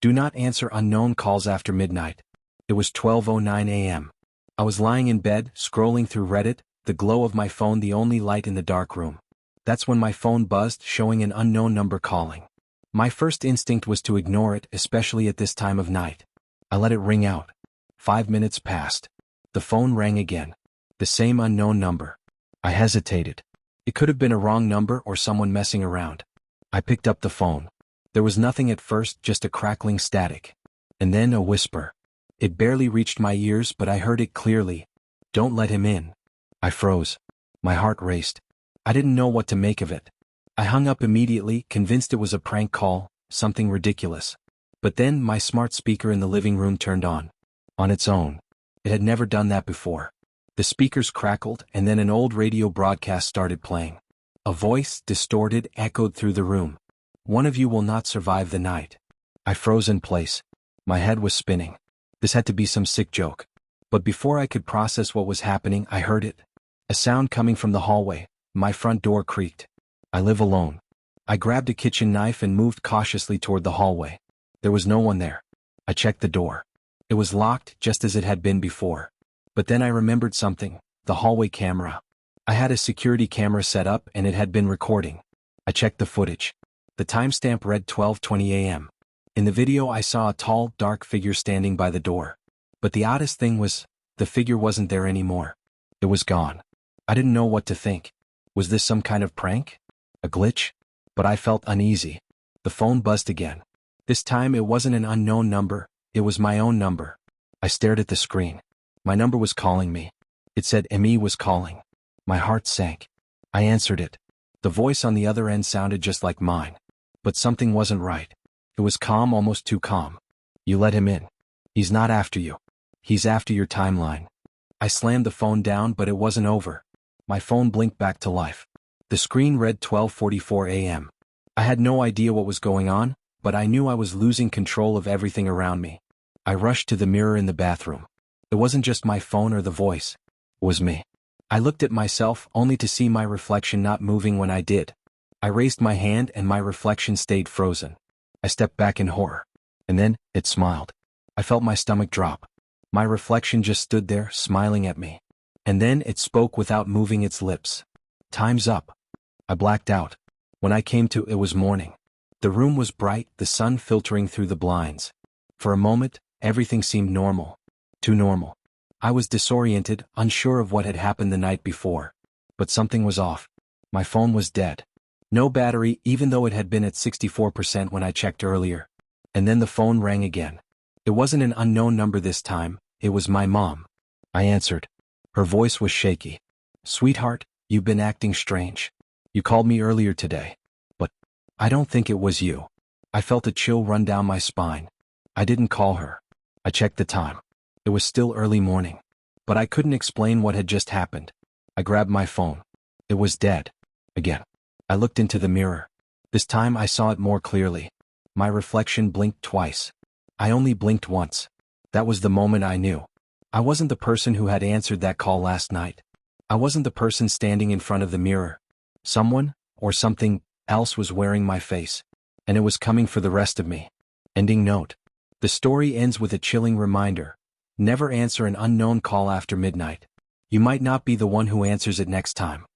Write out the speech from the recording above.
Do not answer unknown calls after midnight. It was 12:09 a.m. I was lying in bed, scrolling through Reddit, the glow of my phone the only light in the dark room. That's when my phone buzzed, showing an unknown number calling. My first instinct was to ignore it, especially at this time of night. I let it ring out. 5 minutes passed. The phone rang again. The same unknown number. I hesitated. It could have been a wrong number or someone messing around. I picked up the phone. There was nothing at first, just a crackling static. And then a whisper. It barely reached my ears, but I heard it clearly. Don't let him in. I froze. My heart raced. I didn't know what to make of it. I hung up immediately, convinced it was a prank call, something ridiculous. But then my smart speaker in the living room turned on. On its own. It had never done that before. The speakers crackled, and then an old radio broadcast started playing. A voice, distorted, echoed through the room. One of you will not survive the night. I froze in place. My head was spinning. This had to be some sick joke. But before I could process what was happening, I heard it. A sound coming from the hallway. My front door creaked. I live alone. I grabbed a kitchen knife and moved cautiously toward the hallway. There was no one there. I checked the door. It was locked, just as it had been before. But then I remembered something, the hallway camera. I had a security camera set up and it had been recording. I checked the footage. The timestamp read 12:20 a.m. In the video I saw a tall, dark figure standing by the door. But the oddest thing was, the figure wasn't there anymore. It was gone. I didn't know what to think. Was this some kind of prank? A glitch? But I felt uneasy. The phone buzzed again. This time it wasn't an unknown number, it was my own number. I stared at the screen. My number was calling me. It said Emmy was calling. My heart sank. I answered it. The voice on the other end sounded just like mine. But something wasn't right. It was calm, almost too calm. You let him in. He's not after you. He's after your timeline. I slammed the phone down, but it wasn't over. My phone blinked back to life. The screen read 12:44 a.m. I had no idea what was going on, but I knew I was losing control of everything around me. I rushed to the mirror in the bathroom. It wasn't just my phone or the voice. It was me. I looked at myself, only to see my reflection not moving when I did. I raised my hand and my reflection stayed frozen. I stepped back in horror. And then, it smiled. I felt my stomach drop. My reflection just stood there, smiling at me. And then it spoke without moving its lips. Time's up. I blacked out. When I came to, it was morning. The room was bright, the sun filtering through the blinds. For a moment, everything seemed normal. Too normal. I was disoriented, unsure of what had happened the night before. But something was off. My phone was dead. No battery, even though it had been at 64% when I checked earlier. And then the phone rang again. It wasn't an unknown number this time, it was my mom. I answered. Her voice was shaky. Sweetheart, you've been acting strange. You called me earlier today. But I don't think it was you. I felt a chill run down my spine. I didn't call her. I checked the time. It was still early morning. But I couldn't explain what had just happened. I grabbed my phone. It was dead. Again. I looked into the mirror. This time I saw it more clearly. My reflection blinked twice. I only blinked once. That was the moment I knew. I wasn't the person who had answered that call last night. I wasn't the person standing in front of the mirror. Someone, or something, else was wearing my face. And it was coming for the rest of me. Ending note. The story ends with a chilling reminder. Never answer an unknown call after midnight. You might not be the one who answers it next time.